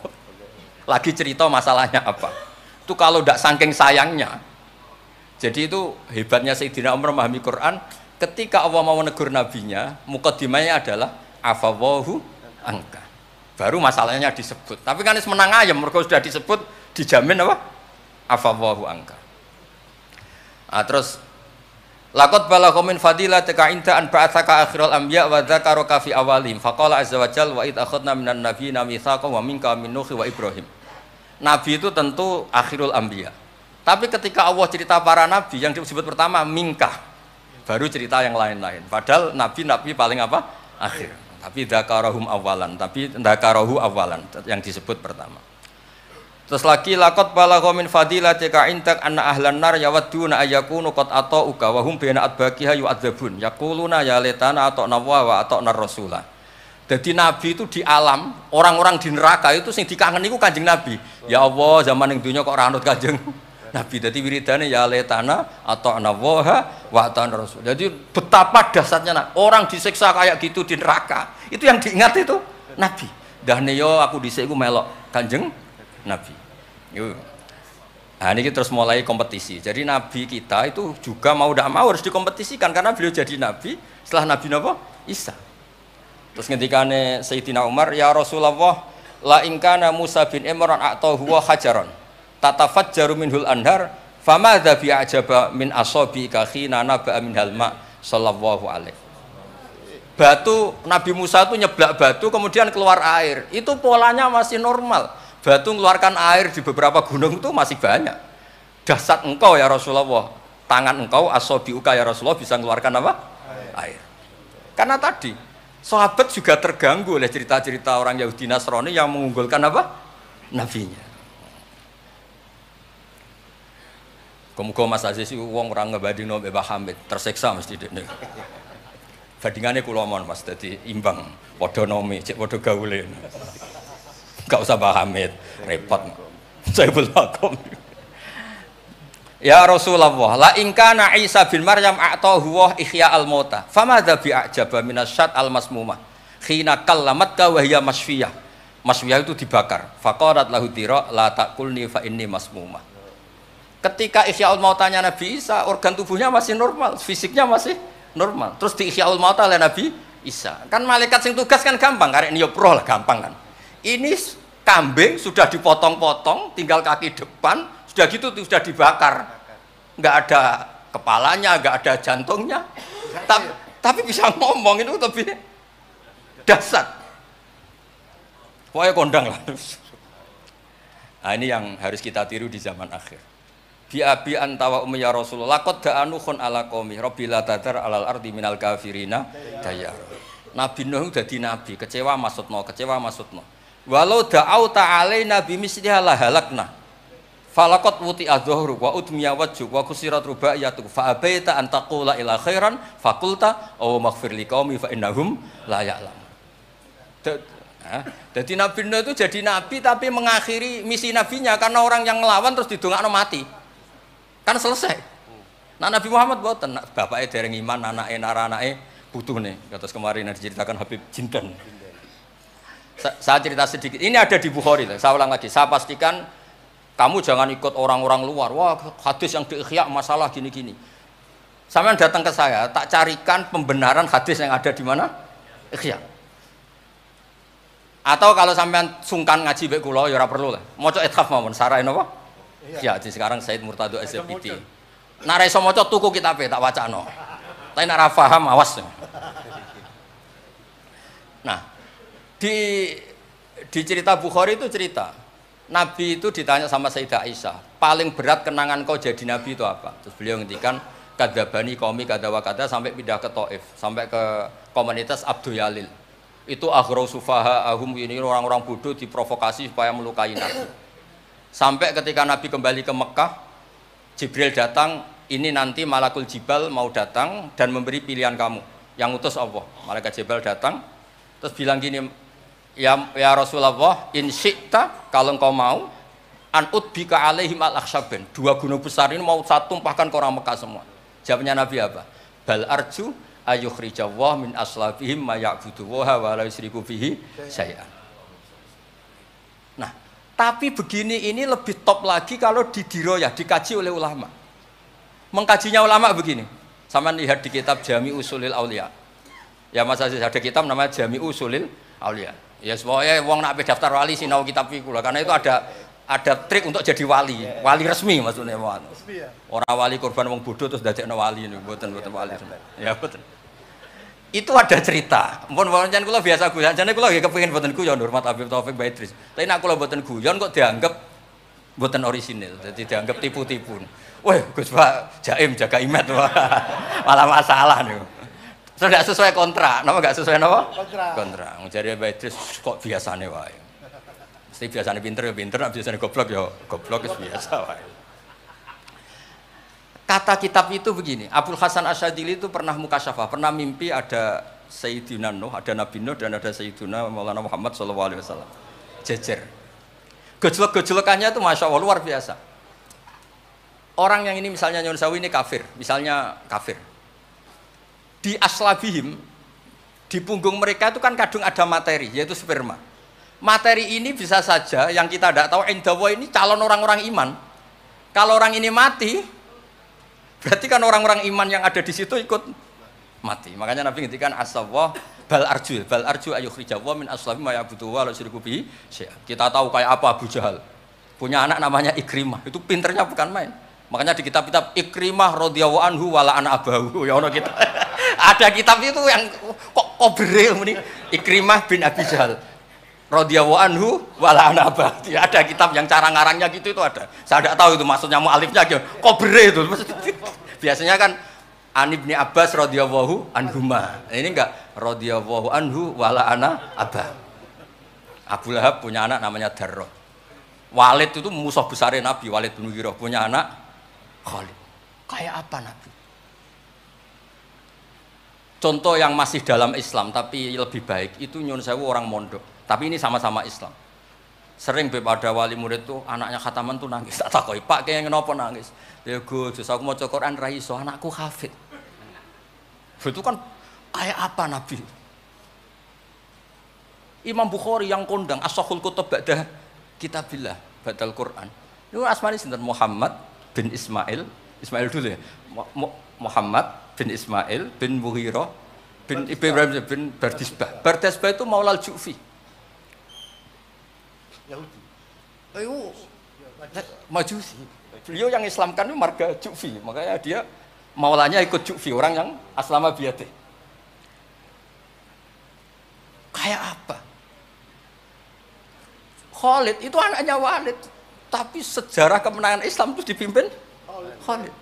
Lagi cerita masalahnya apa. Itu kalau tidak saking sayangnya. Jadi itu hebatnya Sayyidina Umar memahami Quran. Ketika Allah mau menegur nabinya, mukaddimahnya adalah afawwahu angka. Baru masalahnya disebut. Tapi kan menang ayam, mereka sudah disebut dijamin apa? Afawwahu angka. Nah, terus laqad balagha min fadilatika inta an ba'atsaka akhiral anbiya wa dzakaraka fi awalihim faqala azza wa jalla wa id akhadna minan nabiyina mitsaqan wa minka min nuh wa ibrahim. Nabi itu tentu akhirul anbiya. Tapi ketika Allah cerita para nabi yang disebut pertama minka, baru cerita yang lain-lain. Padahal nabi paling apa? Akhir. Tapi dzakarahum awalan, tapi dzakarahu awalan yang disebut pertama. Terus lagi laqad balagha min fadilatika intak anna ahlan nar yawadduna ayyakunu qad ata'uka wa hum baina adbaqiha yu'adzabun yaquluna ya laitana ata'na wa ata'na rasulah. Jadi Nabi itu di alam, orang-orang di neraka itu sing dikangen iku Kanjeng Nabi. Ya Allah, zaman ning dunya kok ora anut Kanjeng Nabi. Dadi wiridane ya laitana ata'na wa ata'na rasul. Jadi betapa dahsyatnya orang disiksa kayak gitu di neraka. Itu yang diingat itu Nabi. Dahne yo aku dhisik iku melok Kanjeng Nabi. Nah ini terus mulai kompetisi. Jadi Nabi kita itu juga mau tidak mau harus dikompetisikan karena beliau jadi Nabi setelah Nabi Nabi Isa. Terus ketika Sayyidina Umar, ya Rasulullah, la ingkana Musa bin Imran atau huwa hajaron, tatafajjaru minhul anhar, famadza bi ajaba min asabi khina naba min halma sallallahu alaihi. Batu Nabi Musa itu nyeblak batu kemudian keluar air. Itu polanya masih normal. Batu mengeluarkan air di beberapa gunung itu masih banyak. Dahsyat engkau ya Rasulullah, tangan engkau asobiuka ya Rasulullah bisa mengeluarkan apa? Air. Karena tadi sahabat juga terganggu oleh cerita-cerita orang Yahudi Nasrani yang mengunggulkan apa? Nabinya. Muga-muga Mas Aziz itu wong orang ngebandingno Mbah Hamid tersiksa mesti dekne. Bandingannya kula mon Mas dadi imbang padha nomi cek padha gaule. Enggak usah Mbah Hamid, repot. Saiful Makom. Ya Rasulullah, la in kana Isa bin Maryam a'tahu wa ihya al-mauta. Famadza bi a'jaba minasyat al-masmumah. Khina kallamat wa hiya masfiyah. Masfiyah itu dibakar. Faqarat lahu tira la taqulni fa inni masmumah. Ketika ihyaul mautanya Nabi Isa, organ tubuhnya masih normal, fisiknya masih normal. Terus di ihyaul mauta oleh Nabi Isa. Kan malaikat sing tugas kan gampang, karek niup roh lah gampang kan. Ini kambing sudah dipotong-potong, tinggal kaki depan, sudah gitu sudah dibakar. Enggak ada kepalanya, enggak ada jantungnya. Tapi bisa ngomong, itu lebih dasar. Pokoknya kondang lah. Nah, ini yang harus kita tiru di zaman akhir. Bi abi antawa ummi ya Rasulullah qad da'anukhun ala qaumi rabbil tadar alal ardi minal kafirina dayar. Nabi Nuh dadi nabi, kecewa maksudno. Walau da'au ta'alaina bi misliha la halakna. Falaqat wuti adzuhru wa udmiya wajhu wa kusirat rubaiyatu fa abaita an taqula ila khairan faqulta aw maghfir liqaumi fa innahum la ya'lam. Jadi Nabi Nuh itu jadi nabi tapi mengakhiri misi nabinya karena orang yang ngelawan terus didongakno mati. Kan selesai. Nah Nabi Muhammad boten, bapaknya dereng iman, anake naranake butuh nih. Kados kemarin diceritakan Habib Jinten. Saya cerita sedikit. Ini ada di Bukhari. Saya ulang lagi. Saya pastikan kamu jangan ikut orang-orang luar. Wah, hadis yang di-Ihya masalah gini-gini. Sampeyan datang ke saya, tak carikan pembenaran hadis yang ada di mana? Ihya. Atau kalau sampean sungkan ngaji mbek kula ya ora perlu lah. Maca ithaf mawon, sarai napa? Ya, di sekarang Said Murtado SPT. Nek iso maca tuku kitabe tak wacano. Tapi nek ora paham awas. Nah, di cerita Bukhari itu cerita Nabi itu ditanya sama Sayyidah Aisyah, paling berat kenangan kau jadi Nabi itu apa? Terus beliau ngendikan kadzabani qaumi kadza wa kadza sampai pindah ke Taif, sampai ke komunitas Abdul Yalil. Itu aghrau sufaha ahum, ini orang-orang bodoh diprovokasi supaya melukai Nabi. Sampai ketika Nabi kembali ke Mekah, Jibril datang, ini nanti Malakul Jibal mau datang dan memberi pilihan kamu, yang utus Allah. Malaikat Jibril datang, terus bilang gini, ya Rasulullah, in syi'ta, kalau engkau mau, an udbika alaihim al-akhsyaben, 2 gunung besar ini mau saya tumpahkan ke orang Mekah semua. Jawabnya Nabi apa? Bal arju ayukhrijawah min aslabihim ma ya'buduwaha wa la yusriku bihi syai'an. Nah, tapi begini ini lebih top lagi kalau didiroyah, dikaji oleh ulama. Mengkajinya ulama begini. Sama lihat di kitab Jami Usulil Aulia. Ya Mas Aziz ada kitab namanya Jami Usulil Aulia. Ya semuanya wong nak daftar wali sinau kitab iku lah, karena itu ada trik untuk jadi wali resmi maksudnya. Orang wali korban wong bodoh terus dadekno wali niku mboten wali. Ya betul. Itu ada cerita. Mun pancen kula biasa guyon, jane kula nggih kepengin mboten guyon hormat Habib Taufik Baidris. Tapi nek kula mboten guyon kok dianggap mboten orisinil, jadi dianggap tipu-tipu. Wah, Gus Pak jaim jaga imet malah masalah niku. Sudah sesuai kontrak, napa enggak sesuai napa? Kontrak. Jare Baidris kok biasane wae. Mesti biasane pinter ya pinter, nek biasane goblok ya goblok wis biasa wae. Kata kitab itu begini, Abul Hasan Asyadzili itu pernah mukasyafah, pernah mimpi ada Sayyidina Nuh, ada Nabi Nuh dan ada Sayyidina Maulana Muhammad SAW. Jejer. Gejolak-gejolakannya itu Masya Allah luar biasa. Orang yang ini misalnya Nyun Sewu ini kafir, misalnya kafir. Di aslabihim, di punggung mereka itu kan kadung ada materi, yaitu sperma. Materi ini bisa saja yang kita tidak tahu, indawa ini calon orang-orang iman. Kalau orang ini mati, berarti kan orang-orang iman yang ada di situ ikut mati. Makanya Nabi ngendikan asawah bal arju ayukhrijawah min aslabi ma ya'budu wa la yusyriku bihi syai'an. Kita tahu kayak apa Abu Jahal. Punya anak namanya Ikrimah. Itu pinternya bukan main. Makanya di kitab-kitab Ikrimah radhiyallahu anhu wala ana abahu. Ya ono kita. Ada kitab itu yang kok kobrel ini Ikrimah bin Abi Jahal. Radhiyallahu anhu wala ana abahu. Ada kitab yang cara ngarangnya gitu itu ada. Saya tidak tahu itu maksudnya mu'alifnya gitu. Kobrel itu. Biasanya kan An Ibni Abbas radhiyallahu anhuma. Ini enggak radhiyallahu anhu wala ana abah. Abu Lahab punya anak namanya Darrah. Walid itu musuh besar Nabi, Walid bin Mughirah punya anak Khalid. Kayak apa Nabi? Contoh yang masih dalam Islam tapi lebih baik itu Nyun Sewu orang mondok. Tapi ini sama-sama Islam. Sering Beb ada wali murid tuh anaknya khataman tuh nangis. Tak takoki, "Pak, kaya kenapa nangis?" Ya Gus, aku maca Quran ra iso, anakku hafid. Itu kan kayak apa Nabi? Imam Bukhari yang kondang as-sahul kutub ba'da kitabillah, ba'dal Quran. Itu asmane sinten? Muhammad bin Ismail. Ismail dulu ya. Muhammad bin Ismail bin Mughirah bin Ibrahim bin Bardisbah. Bardisbah itu Maulal Ju'fi. Yahudi. Ayo, Majusi. Beliau yang Islamkan itu marga Ju'fi, makanya dia maulanya ikut Ju'fi, orang yang aslama biyadih. Kayak apa? Khalid itu anaknya Walid, tapi sejarah kemenangan Islam itu dipimpin Khalid.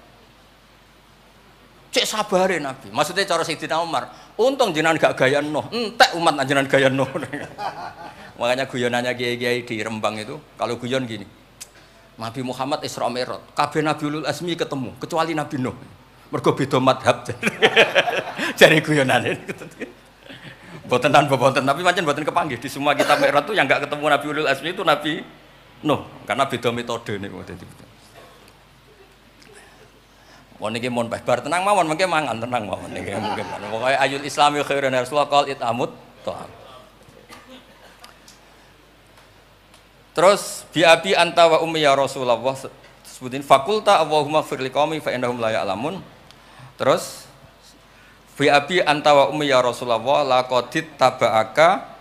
Cek sabare Nabi. Maksudnya cara Sayyidina Umar, untung jenengan gak gaya Nuh, entek umat jenengan gaya Nuh. Makanya guyonannya kiai-kiai di Rembang itu, kalau guyon gini, Nabi Muhammad Isra Mi'raj, kabeh Nabi Ulul Azmi ketemu, kecuali Nabi Nuh. Mergo beda madhab. Jare guyonane. Boten tanpa boten, tapi pancen boten kepanggih di semua kitab Mi'raj itu yang enggak ketemu Nabi Ulul Azmi itu Nabi Nuh, karena beda metode niku dadi. Wong niki mun bar tenang mawon mengke mangan tenang mawon niki mungkin. Pokoke ayul islami khairan rasulullah qal itamut ta'am. Terus bi abi anta wa ummi ya Rasulullah sebutin fakulta Allahumma fir liqaumi fa innahum la ya'lamun. Terus bi abi anta wa ummi ya Rasulullah laqadit taba'aka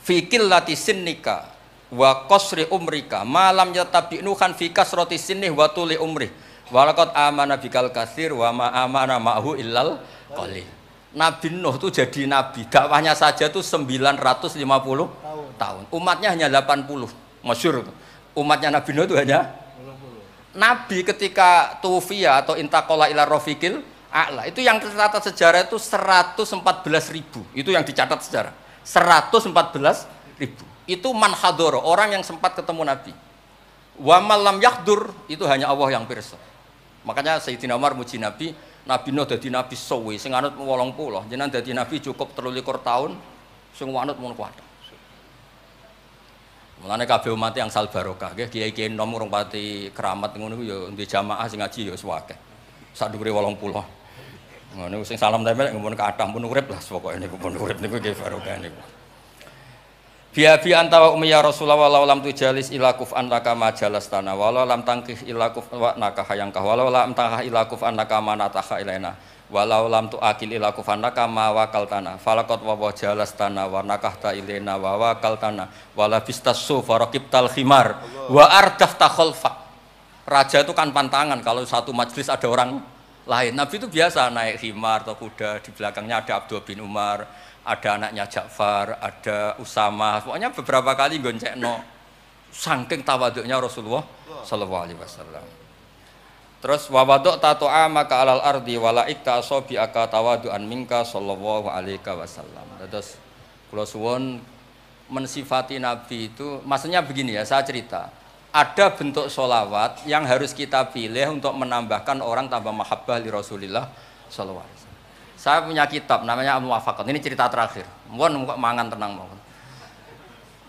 fi qillati sinnika wa qasri umrika ma lam yatabi'nu khan fi kasrati sinnih wa tuli umri wa laqad amana bikal katsir wa ma amana ma'hu illal qalil. Nabi Nuh itu jadi nabi, dakwahnya saja tuh 950 tahun. Umatnya hanya 80. Masyhur umatnya Nabi Nuh itu hanya Nabi ketika tufiya atau intaqala ila rafiqil a'la itu yang tercatat sejarah itu 114.000 itu yang dicatat sejarah 114.000 itu man hadoro orang yang sempat ketemu Nabi wa malam yahdur itu hanya Allah yang pirsa. Makanya Sayyidina Umar muji Nabi Nuh dadi nabi suwi sing anut 80 jenengan dadi nabi cukup 23 tahun sing anut mun kuat. Mulane kabeh umat yang sal barokah nggih kiai-kiai nom urung pati keramat ngono ya ndek jamaah sing ngaji ya suwake. Sak dhuwure 80. Ngono sing salam tempel ngumpul kathah pun urip lah pokoke niku pun urip niku nggih barokah niku. Bi anta wa ummi ya Rasulullah walau lam tujalis ila kuf'an laka majalas tanah walau lam tangkih ila kuf'an naka hayangkah walau lam tangkah ila kuf'an naka manataha ilaina walau lam tuakil ila kuf'an naka ma wakal tanah falaqat wa jalas tanah wa nakahta ilaina wa wakal tanah wala bistasu faraqibtal khimar wa ardafta khalfa. Raja itu kan pantangan kalau satu majelis ada orang lain. Nabi itu biasa naik khimar atau kuda, di belakangnya ada Abdullah bin Umar, ada anaknya Ja'far, ada Usama, pokoknya beberapa kali goncekno saking tawaduknya Rasulullah sallallahu alaihi wasallam. Terus wa wadok tato'a maka alal ardi wala ikta asobi aka tawadu'an minka sallallahu alaihi wasallam. Terus kula suwun mensifati Nabi itu maksudnya begini ya, saya cerita ada bentuk sholawat yang harus kita pilih untuk menambahkan orang tambah mahabbah li Rasulillah sallallahu alaihi wasallam. Saya punya kitab namanya Al-Muwafaqat. Ini cerita terakhir. Mohon mangan tenang mohon.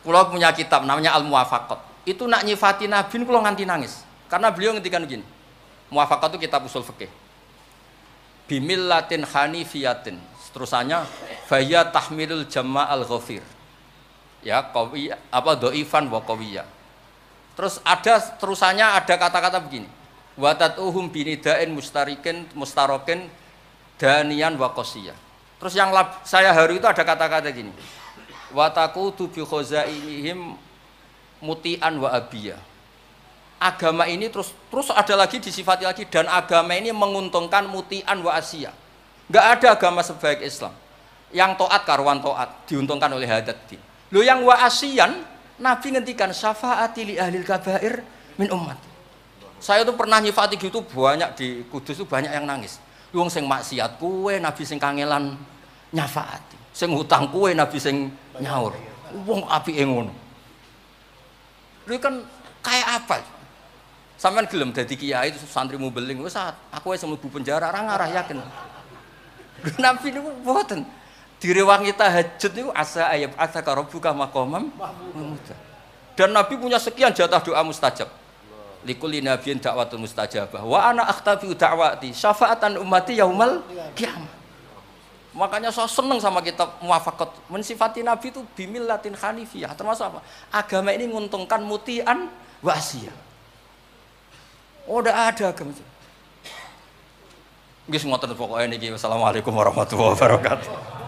Kula punya kitab namanya Al-Muwafaqat. Itu nak nyifati Nabi kula nganti nangis. Karena beliau ngendikan begini. Muwafaqat itu kitab usul fikih. Bimillatin hanifiyatin. Terusannya faya tahmilul jama'al ghafir. Ya, qawiyah apa dhaifan wa qawiyah. Terus ada terusannya ada kata-kata begini. Wa tatuhum binida'in mustarokin danian wa qasiyah. Terus yang saya haru itu ada kata-kata gini. Wa taqutu bi khazaihim mutian wa abiyah. Agama ini terus ada lagi disifati lagi dan agama ini menguntungkan mutian wa asiyah. Enggak ada agama sebaik Islam. Yang taat karuan taat diuntungkan oleh hadatin. Lo yang wa asiyan Nabi ngendikan syafaati li ahlil kabair min umat. Saya tuh pernah nyifati gitu banyak di Kudus itu banyak yang nangis. Wong sing maksiat kuwe Nabi sing kangelan nyafaati. Sing hutang kuwe Nabi sing nyaur. Wong apike ngono. Lha kan kayak apa? Sampeyan gelem dadi kiai itu santrimu beling wis aku wis mlebu penjara ora ngarah yakin. Nabi niku mboten. Direwangi tahajud niku asa ayat asa karobuka maqamam mahmud. Dan Nabi punya sekian jatah doa mustajab. Likulli nabiyyin da'watun mustajabah. Wa ana akhtabi da'wati syafaatan ummati yaumal qiyamah. Makanya saya senang sama kitab Muwafaqat. Mensifati Nabi itu bimillatin hanifiyah. Termasuk apa? Agama ini menguntungkan muti'an wa asiyah. Oh, udah ada agama itu. Nggih ngoten pokoknya niki. Wassalamualaikum warahmatullahi wabarakatuh.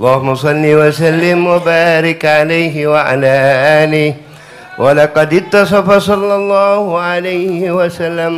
اللهم صل وسلم وبارك عليه وعلى آله ولقد اتصف صلى الله عليه وسلم